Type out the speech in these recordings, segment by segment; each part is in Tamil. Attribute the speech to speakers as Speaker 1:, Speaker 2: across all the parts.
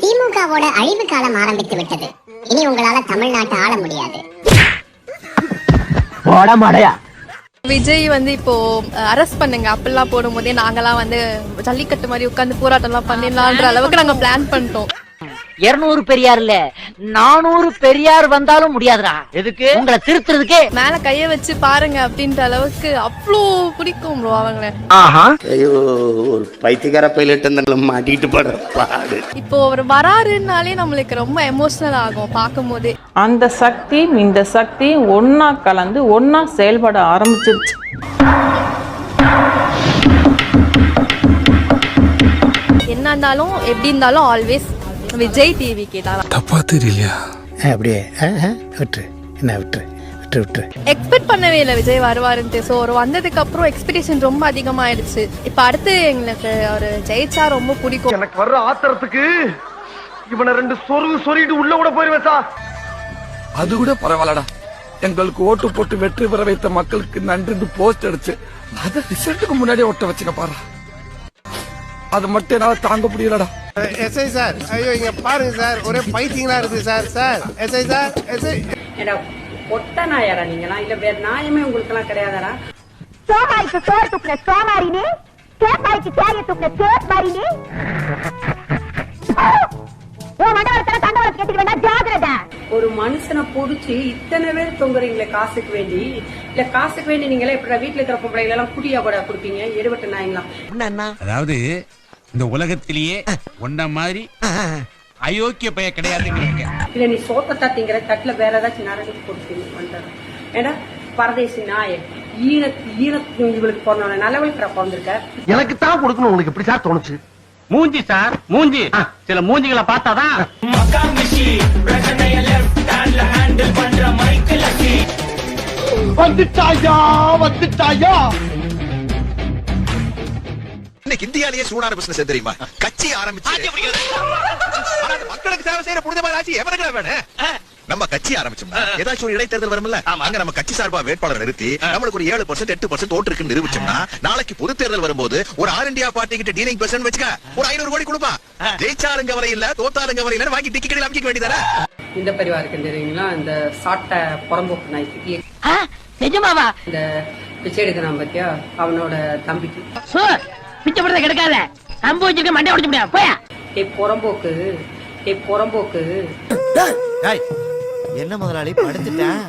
Speaker 1: திமுகவோட அழிவு காலம் ஆரம்பித்து விட்டது. இனி உங்களால தமிழ்நாட்டை ஆள முடியாது.
Speaker 2: விஜய் இப்போ அரெஸ்ட் பண்ணுங்க அப்பெல்லாம் போடும் போதே நாங்கெல்லாம் ஜல்லிக்கட்டு மாதிரி உட்கார்ந்து போராட்டம் எல்லாம் பண்ணிடலான்ற அளவுக்கு நாங்க பிளான் பண்ணிட்டோம்.
Speaker 3: 200 பெரியார் இல்ல 400 பெரியார் வந்தாலும் முடியாதுடா. எதுக்கு? உங்களை திருத்துறதுக்கே.
Speaker 2: மேல கைய வச்சு பாருங்க அப்படின்ற அளவுக்கு அவ்வளோ பிடிக்கும் ப்ரோ அவங்கள.
Speaker 4: ஐயோ, ஒரு பைத்தியக்கார பைலட் மாட்டிட்டு பாடு.
Speaker 2: இப்போ அவர் வராருன்னாலே நம்மளுக்கு ரொம்ப எமோஷனல் ஆகும் பார்க்கும் போதே.
Speaker 5: அந்த சக்தி இந்த சக்தி ஒன்னா கலந்து ஒன்னா செயல்பட ஆரம்பிச்சிருச்சு.
Speaker 2: என்ன இருந்தாலும் எப்படி இருந்தாலும் ஆல்வேஸ் விஜய் டிவிக்கு தான்.
Speaker 6: தப்பா தெரியலையா?
Speaker 4: அப்படியே விட்டுரு, என்ன விட்டுரு விட்டுரு விட்டுரு.
Speaker 2: எக்ஸ்பெக்ட் பண்ணவே இல்லை விஜய் வருவாருன்ட்டு. ஸோ ஒரு வந்ததுக்கு அப்புறம் எக்ஸ்பெக்டேஷன் ரொம்ப அதிகமாயிடுச்சு. இப்போ அடுத்து எங்களுக்கு ஒரு ஜெயிச்சா ரொம்ப பிடிக்கும்.
Speaker 7: எனக்கு வர்ற ஆத்திரத்துக்கு இவனை 2 சொருகிட்டு உள்ள கூட போயிருவேன் சார்.
Speaker 6: அது கூட பரவாயில்லடா. எங்களுக்கு ஓட்டு போட்டு வெற்றி பெற வைத்த மக்களுக்கு நன்றி போஸ்ட் அடிச்சு அதை ரிசல்ட்டுக்கு முன்னாடியே ஒட்ட வச்சுக்க பாரு. அது மட்டும் என்னால தாங்க முடியலடா.
Speaker 7: எஸ்ஐ சார், ஐயோ இங்க பாருங்க சார், ஒரே பைத்தியங்களா இருக்கு sir. Sir SI sir, SI
Speaker 5: ஒட்ட நாயாரா நீங்களா? இல்ல வேற நியாயமே உங்களுக்கு எல்லாம் கிடையாதாரா?
Speaker 1: சோமாரிக்கு சோறு துப்புன சோமாரினி, கேப்பாய்க்கு கேரிய துப்புன கேப்பாரினி. ஓ மண்டவரத்துல தண்டவரத்து கேட்டுக்க வேண்டாம், ஜாகிரதை.
Speaker 5: ஒரு மனுஷனை புடிச்சு இத்தனை பேர் தொங்குறீங்களே காசுக்கு வேண்டி. இல்ல காசுக்கு வேண்டி நீங்களே இப்ப வீட்டுல இருக்கிற பொம்பளைகள் எல்லாம் குடியா கூட கொடுப்பீங்க? எடுபட்டு நாயங்களா?
Speaker 8: அதாவது இந்த உலகத்திலேயே ஒன்ன மாதிரி அயோக்கிய பைய கிடையாதுங்கிறீங்க.
Speaker 5: இல்ல நீ சோத்தத்தா திங்கிற தட்டுல வேற ஏதாச்சும் நரடி கொடுப்பீங்க. ஏன்னா பரதேசி நாய ஈனத்துக்கு பிறந்தவன நல்லவளுக்கு பிறந்திருக்க.
Speaker 7: எனக்கு தான் கொடுக்கணும். உங்களுக்கு எப்படி சார் தோணுச்சு?
Speaker 8: மூஞ்சி சார், மூஞ்சி. சில மூஞ்சிகளை பார்த்தாதான்
Speaker 7: வந்துட்டாயா.
Speaker 9: இன்னைக்கு இந்தியாலேயே சூடான பிசினஸ் தெரியுமா? கட்சி ஆரம்பிச்சு மக்களுக்கு சேவை செய்யற புனிதமான ஆட்சி எவனுக்கு வேணும்? நம்ம கட்சி ஆரம்பிச்சோம்னா ஏதாச்சும் ஒரு இடைத்தேர்தல் வரும்ல, அங்க நம்ம கட்சி சார்பா வேட்பாளர் நிறுத்தி நம்மளுக்கு ஒரு 7% 8% ஓட்டு இருக்குன்னு நிரூபிச்சோம்னா நாளைக்கு பொது தேர்தல் வரும்போது ஒரு ஆல் இந்தியா பார்ட்டி கிட்ட டீலிங் பெர்சன்ட் வச்சுக்க ஒரு 500 கோடி கொடுப்பான். ஜெயிச்சாருங்க வரை இல்ல தோத்தாருங்க வரை இல்ல வாங்கி டிக்கெட் அமைக்க வேண்டியதானே.
Speaker 5: இந்த பரிவாருக்கு தெரியுங்களா? இந்த சாட்ட புறம்போக்கு நாய்க்கு
Speaker 3: நிஜமாவா?
Speaker 5: இந்த பிச்சை எடுக்கிறான் பாத்தியா, அவனோட தம்பிக்கு
Speaker 3: பிச்சை படுறத கிடைக்காத நம்ப வச்சிருக்க மண்டை உடைச்சு முடியாது. போயா
Speaker 5: புறம்போக்கு
Speaker 4: என்ன முதலாளி படுத்துட்டேன்?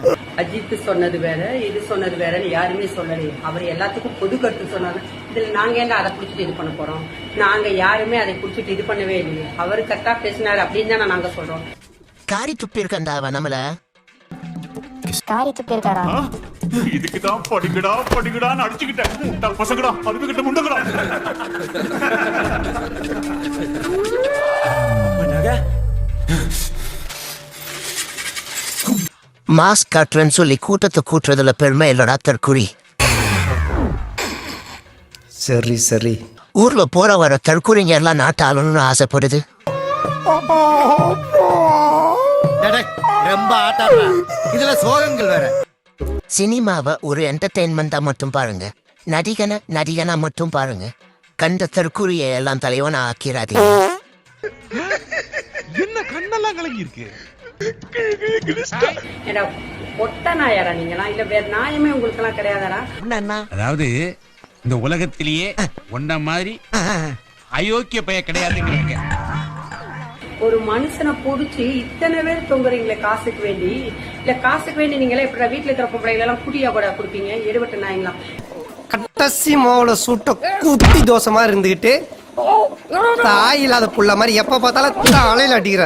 Speaker 5: அஜித் சொன்னது வேற, இது சொன்னது வேறன்னு யாருமே சொல்லலையே. அவர் எல்லாத்துக்கும் பொது கருத்து சொன்னாங்க. இதுல நாங்க என்ன அதை புடிச்சிட்டு இது பண்ண போறோம்? நாங்க யாருமே அதை புடிச்சிட்டு இது பண்ணவே இல்லையே. அவரு கரெக்டா பேசினாரு அப்படின்னு தானே நாங்க சொல்றோம்.
Speaker 4: காரி துப்பி இருக்கா நம்மள?
Speaker 1: காரி துப்பி இருக்காரா?
Speaker 8: இதுக்குதான் படிக்கடான்னு அடிச்சுக்கிட்டேன். பசங்கடா அதுக்கிட்ட முண்டங்கடா.
Speaker 4: மாஸ்க் காட்டுறேன்னு சொல்லி கூட்டத்தை கூட்டுறதுல பெருமை இல்லடா தற்குறி. சரி ஊர்ல போற வர தற்குறிங்க எல்லாம் நாட்டு ஆளணும்னு ஆசைப்படுது. ரொம்ப ஆட்டாடுற, இதுல சோகங்கள் வேற. சினிமாவை ஒரு என்டர்டெயின்மெண்டா மட்டும் பாருங்க, நடிகனா மட்டும் பாருங்க. கண்ட தற்குறியை எல்லாம் தலைவனா ஆக்கிறாதீங்க.
Speaker 8: என்ன கண்ணெல்லாம் கலங்கி இருக்கு?
Speaker 5: ஒட்ட நாயாரா நீங்களா? இல்ல வேற நியாயமே உங்களுக்கு எல்லாம் கிடையாதாரா?
Speaker 8: அதாவது இந்த உலகத்திலேயே ஒன்ன மாதிரி அயோக்கிய பைய கிடையாதுங்கிறீங்க.
Speaker 5: ஒரு மனுஷனை புடிச்சு இத்தனை பேர் தொங்குறீங்களே காசுக்கு வேண்டி. இல்ல காசுக்கு வேண்டி நீங்களே இப்ப வீட்டுல இருக்கிற பொம்பளைகள் எல்லாம் குடியா கூட கொடுப்பீங்க? எடுபட்டு நாயங்களா?
Speaker 7: கட்டசி மாவுல சுட்ட குட்டி தோசமா இருந்துகிட்டு தாய் இல்லாத புள்ள மாதிரி எப்ப பார்த்தாலும் அலையில அடிக்கிற.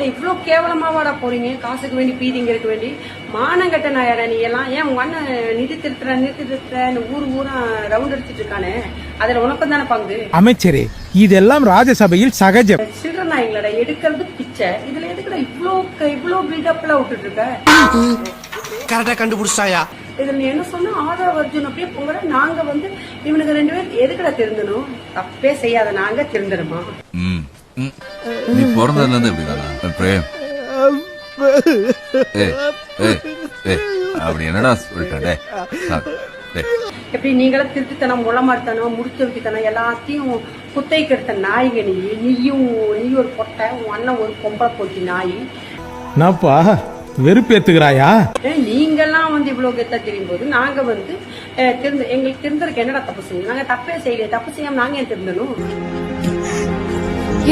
Speaker 5: இவ்வளவு கேவலமாவாடா போறீங்க காசுக்கு வேண்டி பீதிங்க இருக்க வேண்டி? மானங்கட்ட நாயாரா நீ எல்லாம்? ஏன் உங்க அண்ணன் நிதி திருத்துற ஊரா ரவுண்ட் அடிச்சிட்டு இருக்கானே, அதுல உனக்கும் தானே பங்கு?
Speaker 6: அமைச்சரே, இதெல்லாம் ராஜ்யசபையில் சகஜம்.
Speaker 5: சில்லற நாயங்களடா எடுக்கிறது பிச்சை. இதுல எதுக்குடா இவ்வளவு பில்டப்ல விட்டுட்டு இருக்க?
Speaker 7: கரெக்டா கண்டுபிடிச்சாயா?
Speaker 5: இதுல நீ என்ன சொன்னா ஆதரவு அர்ஜுன் அப்படியே பொங்கல நாங்க இவனுக்கு 2 பேர் எதுக்குடா திருந்தணும்? தப்பே செய்யாத நாங்க திருந்தணுமா?
Speaker 6: நீ பிறந்ததுல இருந்து எப்படிதானா பிரேம்?
Speaker 10: அப்படி என்னடா சொல்லிட்டே
Speaker 5: எப்படி நீங்களும் திருட்டுத்தனம் முளமாரித்தனம் முடிச்சு வைக்கத்தனம் எல்லாத்தையும் குத்தைக்கு எடுத்த நாய்ங்க நீயும் ஒரு பொட்டை உன் அண்ணன் ஒரு பொம்பளை போச்சு நாய்.
Speaker 7: என்னப்பா வெறுப்பேத்துக்கிறாயா?
Speaker 5: நீங்கெல்லாம் வந்து இவ்வளவு கெத்தா தெரியும் போது நாங்க வந்து எங்களுக்கு திருந்தருக்கு என்னடா தப்பு செய்யணும்? நாங்க தப்பே செய்யலையே, தப்பு செய்யாம நாங்க ஏன் திருந்தணும்?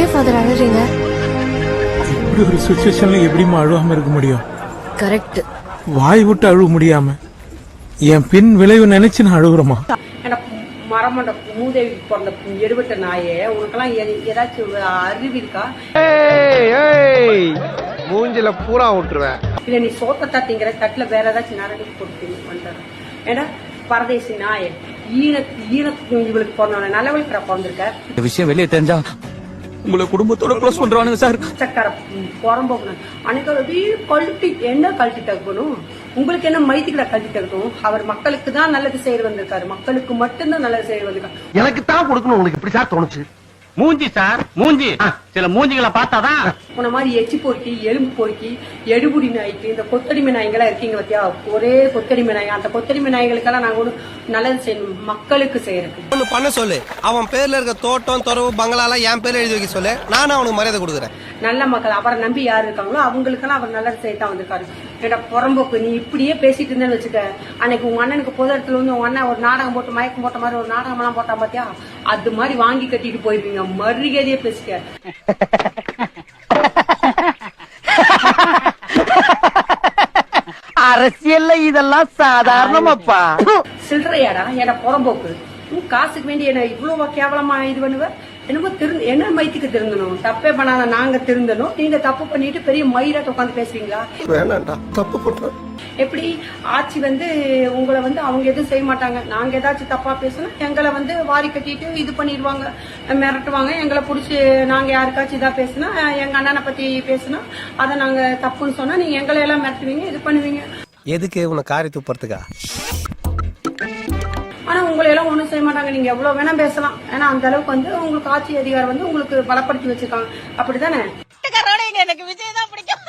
Speaker 2: ஏன் ஃபாதர் அழுறீங்க?
Speaker 7: இப்படி ஒரு சுச்சுவேஷன்ல எப்படிமா அழுவாம இருக்க முடியும்?
Speaker 2: கரெக்ட்.
Speaker 7: வாய் விட்டு அழுவ முடியாம என் பின் விளைவு நினைச்சு நான் அழுகுறமா?
Speaker 5: மரமண்ட மூதேவி பிறந்த எடுபட்ட நாயே, உனக்கெல்லாம் ஏதாச்சும் அறிவு இருக்கா?
Speaker 7: மூஞ்சில பூரா விட்டுருவேன்.
Speaker 5: இல்ல நீ சோத்தத்தா திங்கிற தட்டுல வேற ஏதாச்சும் நரடி போட்டு பண்ற? ஏன்னா பரதேசி நாயே, ஈனத்துக்கு இவளுக்கு பிறந்தவன நல்லவளுக்கு பிறந்திருக்க.
Speaker 6: இந்த விஷயம் வெளியே தெரிஞ்சா உங்களை குடும்பத்தோட க்ளோஸ் பண்றானுங்க சார்.
Speaker 5: சக்கரை புறம்போக்கணும் அன்னைக்கு அப்படியே கழட்டி என்ன கழட்டி தக்கணும்? உங்களுக்கு என்ன மைத்திக்கிட கழட்டி தக்கணும்? அவர் மக்களுக்கு தான் நல்லது செய்ய வந்திருக்காரு, மக்களுக்கு மட்டும்தான் நல்லது செய்ய வந்திருக்காரு.
Speaker 7: எனக்கு தான் கொடுக்கணும். உங்களுக்கு எப்படி சார் தோணுச்சு?
Speaker 8: மூஞ்சி சார் மூஞ்சி. சில மூஞ்சிகளை பார்த்தாதான்.
Speaker 5: உன மாதிரி எச்சி பொறுக்கி எலும்பு பொறுக்கி எடுபுடி நாய்க்கு இந்த கொத்தடிமை நாய்களா இருக்கீங்க பத்தியா? ஒரே கொத்தடிமை நாய். அந்த கொத்தடிமை நாய்களுக்கெல்லாம் நாங்க ஒண்ணு நல்லது செய்யணும், மக்களுக்கு செய்யறதுக்கு.
Speaker 7: ஒண்ணு பண்ண சொல்லு. அவன் பேர்ல இருக்க தோட்டம் துறவு பங்களாலாம் என் பேர்ல எழுதி வைக்க சொல்லு. நானும் அவனுக்கு மரியாதை கொடுக்குறேன்.
Speaker 5: நல்ல மக்கள் அவரை நம்பி யாரு இருக்காங்களோ அவங்களுக்கெல்லாம் அவர் நல்லது செய்யத்தான் வந்திருக்காரு. ஏன்னா புறம்போக்கு நீ இப்படியே பேசிட்டு இருந்தேன்னு வச்சுக்க, அன்னைக்கு உங்க அண்ணனுக்கு பொது இடத்துல வந்து உங்க அண்ணன் ஒரு நாடகம் போட்டு மயக்கம் போட்ட மாதிரி ஒரு நாடகம் எல்லாம் போட்டா பாத்தியா? அது மாதிரி வாங்கி கட்டிட்டு போயிருவீங்க. மரியாதையே பேசிக்க.
Speaker 3: அரசியல்ல இதெல்லாம் சாதாரணமாப்பா.
Speaker 5: சில்லறையாடா ஏன்னா புறம்போக்கு. காசுக்கு வேண்டி என்ன இவ்வளவு கேவலமா இது பண்ணுவ? என்னமோ என்ன மைத்துக்கு திருந்தணும்? தப்பே பண்ணாத நாங்க திருந்தணும், நீங்க தப்பு பண்ணிட்டு பெரிய மயிலாட்ட உட்காந்து பேசுவீங்களா?
Speaker 7: வேணாண்டா, தப்பு பண்றேன்.
Speaker 5: எப்படி ஆட்சி வந்து உங்களை வந்து அவங்க எதுவும் செய்ய மாட்டாங்க. நாங்க ஏதாச்சும் தப்பா பேசணும் எங்களை வந்து வாரி கட்டிட்டு இது பண்ணிடுவாங்க, மிரட்டுவாங்க. எங்களை புடிச்சு நாங்க யாருக்காச்சும் இதா பேசினா, எங்க அண்ணனை பத்தி பேசினா அதை நாங்க தப்புன்னு சொன்னா நீங்க எங்களை எல்லாம் மிரட்டுவீங்க, இது பண்ணுவீங்க.
Speaker 7: எதுக்கு உன காரி துப்புறதுக்கா?
Speaker 5: ஆனா உங்களை எல்லாம் ஒண்ணும் செய்ய மாட்டாங்க. நீங்க எவ்வளவு வேணா பேசலாம், ஏன்னா அந்த அளவுக்கு வந்து உங்களுக்கு ஆட்சி அதிகாரம் வந்து உங்களுக்கு பலப்படுத்தி வச்சிருக்காங்க. அப்படித்தானே?
Speaker 1: எனக்கு விஜய் தான் பிடிக்கும்.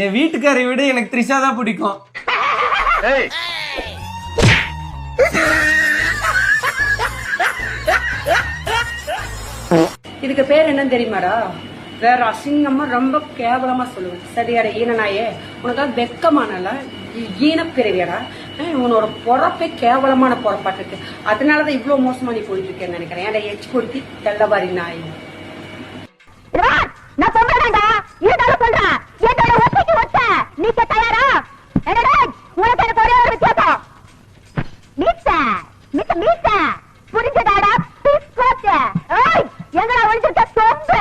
Speaker 7: என் வீட்டுக்காரை விட எனக்கு த்ரிஷா தான் பிடிக்கும்.
Speaker 5: இதுக்கு பேர் என்னன்னு தெரியுமாடா? வேற அசிங்கமா ரொம்ப கேவலமா சொல்லுவேன். சரியாடா ஈனநாயே, உனக்கு வெக்கமானல ஈனப்பிறவியடா. உன்னோட பொறப்பே கேவலமான பொறப்பாட்டு இருக்கு. அதனாலதான் இவ்வளவு மோசமா நீ போயிட்டு இருக்கேன்னு நினைக்கிறேன். ஏன்டா எச்சு கொடுத்தி தெல்லவாரி நாய்.
Speaker 1: நான் சொல்றேன்டா, இருந்தாலும் சொல்றேன். என்னோட ஒப்பிக்கு ஒத்த நீக்க தயாரா? என்னடா உனக்கு எனக்கு ஒரே ஒரு வித்தியாசம். மீச புரிஞ்சதாடா? எங்கடா ஒழிச்சுட்ட சொம்பு?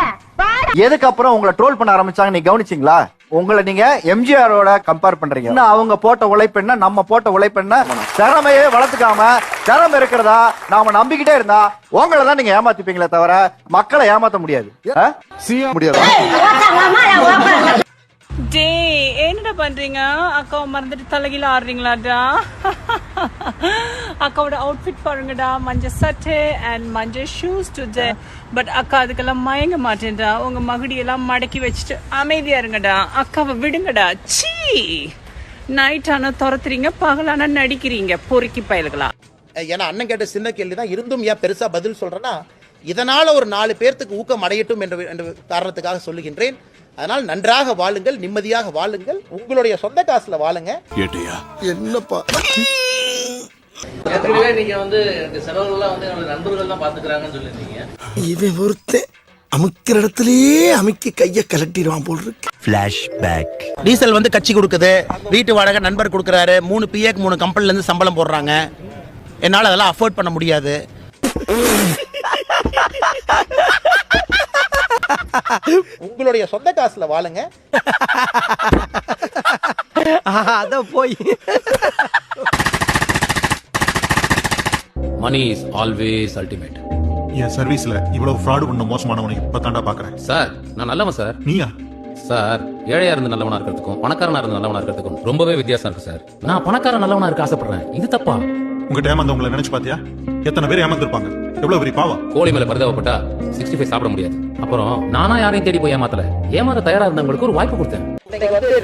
Speaker 11: எதுக்கு அப்புறம் உங்களை ட்ரோல் பண்ண ஆரம்பிச்சாங்க நீ கவனிச்சீங்களா? உங்களை நீங்க எம்ஜிஆரோட கம்பேர் பண்றீங்க. அவங்க போட்ட உழைப்பென்ன, நம்ம போட்ட உழைப்பென்ன? திறமையே வளர்த்துக்காம திறமை இருக்கிறதா நாம நம்பிக்கிட்டே இருந்தா உங்களை தான் நீங்க ஏமாத்திப்பீங்களே தவிர மக்களை ஏமாத்த முடியாது. முடியாது.
Speaker 1: என்னடா பண்றீங்க? அக்காவை மறந்துட்டு தலைகீழ ஆடுறீங்களாடா? அக்காவோட அவுட்ஃபிட் பாருங்கடா, மஞ்சள் சட்டை அண்ட் மஞ்சள் ஷூஸ் டுடே. பட் அக்கா அதுக்கெல்லாம் மயங்க மாட்டேன்டா. உங்க மகுடியெல்லாம் மடக்கி வச்சுட்டு அமைதியா இருங்கடா. அக்காவை விடுங்கடா. சீ, நைட் ஆனா துரத்துறீங்க, பகலானா நடிக்கிறீங்க, பொறுக்கி பயல்களா.
Speaker 11: ஏன்னா அண்ணன் கேட்ட சின்ன கேள்விதான், இருந்தும் ஏன் பெருசா பதில் சொல்றேன்னா, இதனால ஒரு 4 பேர்த்துக்கு ஊக்கம் அடையட்டும் என்ற காரணத்துக்காக சொல்லுகின்றேன். அதனால் நன்றாக வாழுங்கள், நிம்மதியாக வாழுங்கள், உங்களுடைய சொந்த காசுல வாழுங்க. என்னப்பா
Speaker 8: நீங்க வந்து செலவுகள்லாம் வந்து நண்பர்கள் தான் பாத்துக்கிறாங்கன்னு சொல்லிருந்தீங்க.
Speaker 7: இவன் ஒருத்தன் அமுக்கிற இடத்துலயே அமுக்கி கைய கலட்டிடுவான் போல் இருக்கு.
Speaker 11: பிளாஷ்பேக். டீசல் வந்து கட்சி கொடுக்குது, வீட்டு வாடகை நண்பர் கொடுக்குறாரு, 3 பிஏக்கு 3 கம்பெனில இருந்து சம்பளம் போடுறாங்க. என்னால அதெல்லாம் அஃபோர்ட் பண்ண முடியாது. உங்களுடைய சொந்த காசுல வாழுங்க.
Speaker 7: அத போய்
Speaker 10: மணி இஸ் ஆல்வேஸ் அல்டிமேட்.
Speaker 9: என் சர்வீஸ்ல இவ்வளவு ஃப்ராட் பண்ண மோசமானவனை இப்பதான்டா பாக்குறேன்.
Speaker 10: சார் நான் நல்லவன் சார்.
Speaker 9: நீயா?
Speaker 10: சார் ஏழையா இருந்து நல்லவனா இருக்கிறதுக்கும் பணக்காரனா இருந்து நல்லவனா இருக்கிறதுக்கும் ரொம்பவே வித்தியாசம் இருக்கு சார். நான் பணக்காரன் நல்லவனா இருக்க ஆசைப்படுறேன், இது தப்பா?
Speaker 12: உங்ககிட்ட ஏமாந்தவங்களை நினைச்சு பாத்தியா? எத்தனை பேர் ஏமாந்துருப்பாங்க? எவ்வளவு பெரிய பாவம்.
Speaker 10: கோழி மேல பரிதாபப்பட்டா 65 சாப்பிட முடியாது. அப்புறம் நானா யாரையும் தேடி போய் ஏமாத்தல. ஏமாற தயாரா இருந்தவங்களுக்கு ஒரு வாய்ப்பு கொடுத்தேன்.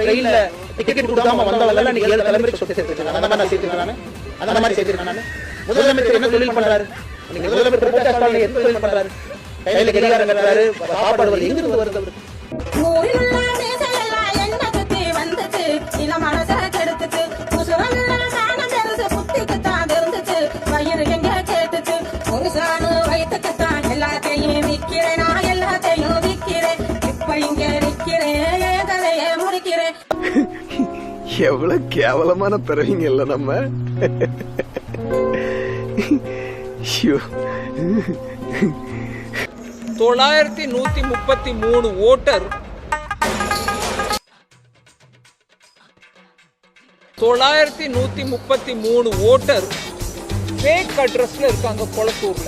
Speaker 7: ட்ரெயின்ல டிக்கெட் கொடுக்காம வந்தவங்க நீங்க 7 தலைமுறைக்கு சொத்து சேர்த்துருக்கீங்க. அந்த மாதிரி நான் சேர்த்துருக்கேன் நானு. அந்த மாதிரி சேர்த்துருக்கேன் நானு. முதலமைச்சர் என்ன தொழில் பண்றாரு? நீங்க முதலமைச்சர் போட்டா ஸ்டாலின் என்ன தொழில் பண்றாரு? கையில கடிகாரம் கட்டுறாரு, சாப்பாடு வருது, எங்க இருந்து வருது அவருக்கு?
Speaker 6: எவ்வளவு கேவலமான பிறவிங்க இல்ல நம்ம.
Speaker 1: 9133 ஓட்டர் 9133 ஓட்டர் ஃபேக் அட்ரஸ்ல இருக்காங்க கொளத்தூர்ல.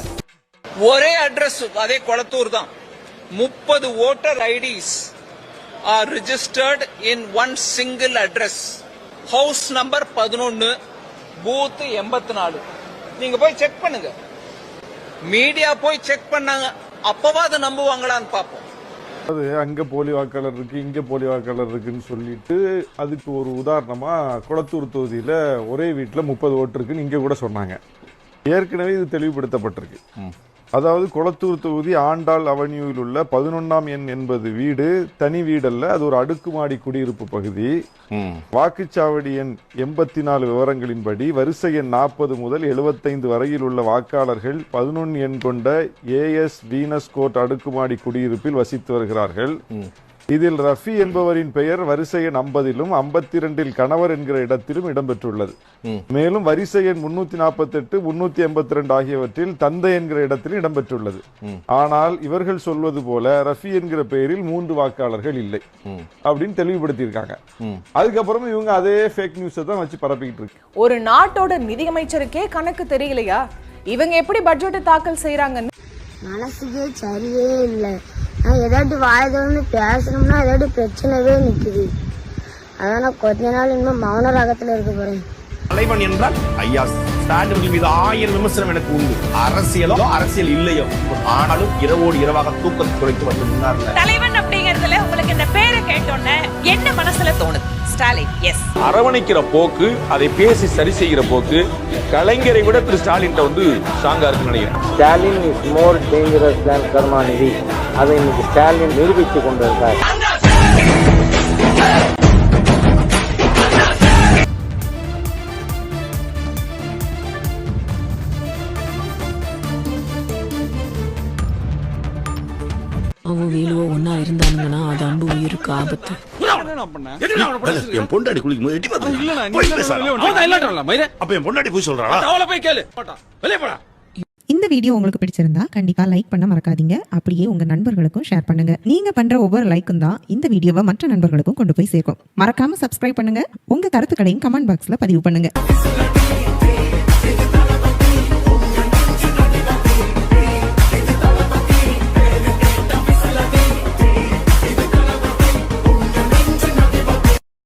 Speaker 1: ஒரே அட்ரஸ் அதே கொளத்தூர் தான். 30 voter IDs are registered in one single address. House number 11, booth 84. நீங்க போய் செக் பண்ணுங்க. மீடியா போய் செக் பண்ணாங்க, அப்பவாது நம்புவாங்களான்னு பாப்போம்.
Speaker 12: அது அங்க போலி வாக்காளர் இருக்கு, இங்க போலி வாக்காளர் இருக்குன்னு சொல்லிட்டு அதுக்கு ஒரு உதாரணமா கொளத்தூர் தொகுதியில ஒரே வீட்டுல 30 ஓட்டு இருக்குன்னு இங்க கூட சொன்னாங்க. ஏற்கனவே இது தெளிவுபடுத்தப்பட்டிருக்கு. அதாவது கொளத்தூர் தொகுதி ஆண்டாள் அவென்யூவில் உள்ள 11ஆம் எண் என்பது வீடு தனி வீடல்ல, அது ஒரு அடுக்குமாடி குடியிருப்பு பகுதி. வாக்குச்சாவடி எண் 84 விவரங்களின்படி வரிசை எண் 40 முதல் 75 வரையில் உள்ள வாக்காளர்கள் 11 எண் கொண்ட AS வீனஸ் கோர்ட் அடுக்குமாடி குடியிருப்பில் வசித்து வருகிறார்கள். இதில் ரஃபி என்பவரின் பெயர் வரிசை எண் 50லும் 52 கணவர் என்கிற இடத்திலும் இடம்பெற்றுள்ளது. மேலும் வரிசை எண் 348 382 ஆகியவற்றில் தந்தை என்கிற இடத்திலும் இடம்பெற்றுள்ளது. ஆனால் இவர்கள் சொல்வது போல ரஃபி என்கிற பெயரில் 3 வாக்காளர்கள் இல்லை அப்படின்னு தெளிவுபடுத்தியிருக்காங்க. அதுக்கப்புறம் இவங்க அதே ஃபேக் நியூஸ் தான் வச்சு பரப்பிக்கிட்டு இருக்கு.
Speaker 13: ஒரு நாட்டோட நிதியமைச்சருக்கே கணக்கு தெரியலையா? இவங்க எப்படி பட்ஜெட்டை தாக்கல் செய்யறாங்க?
Speaker 14: மனசுக்கே சரியே இல்லை. ஏதாட்டு வாய்தோன்னு பேசணும்னா ஏதாட்டு பிரச்சனைவே நிக்குது. அதான் கொஞ்ச நாள் இன்னும் மௌன ராகத்துல இருக்க போறேன்.
Speaker 15: தலைவன் என்றால் ஐயா ஸ்டாலின் மீது 1000 விமர்சனம் எனக்கு உண்டு. அரசியலோ அரசியல் இல்லையோ, ஆனாலும் இரவோடு இரவாக தூக்கத்தை குறைத்து வந்து முன்னாள்
Speaker 1: தலைவன் அப்படிங்கறதுல உங்களுக்கு இந்த பேரை கேட்டோன்னே என்ன மனசுல தோணுது? ஸ்டாலின். எஸ்.
Speaker 15: அரவணைக்கிற போக்கு, அதை பேசி சரி செய்கிற போக்கு கலைஞரை விட திரு ஸ்டாலின் வந்து ஸ்ட்ராங்கா இருக்குன்னு நினைக்கிறேன்.
Speaker 3: ஸ்டாலின் இஸ் மோர் டேஞ்சரஸ் தேன் கருணாநிதி. அதை இன்னைக்கு ஸ்டாலின் நிரூபித்துக் கொண்டிருக்கார்.
Speaker 13: அவன் வேலுவோ ஒன்னா இருந்தானுங்கன்னா அது அன்பு உயிருக்கு ஆபத்து.
Speaker 9: என் பொண்டாடி குளிக்கும் போது எட்டி அப்ப என் பொண்டாடி போய் சொல்றாளா?
Speaker 16: இந்த வீடியோ உங்களுக்கு பிடிச்சிருந்தா கண்டிப்பா லைக் பண்ண மறக்காதீங்க. அப்படியே உங்க நண்பர்களுக்கும் ஷேர் பண்ணுங்க. நீங்க பண்ற ஒவ்வொரு லைக்கும் தான் இந்த வீடியோவை மற்ற நண்பர்களுக்கும் கொண்டு போய் சேர்க்கும். மறக்காம சப்ஸ்கிரைப் பண்ணுங்க. உங்க கருத்துக்களையும் கமெண்ட் பாக்ஸ்ல பதிவு பண்ணுங்க.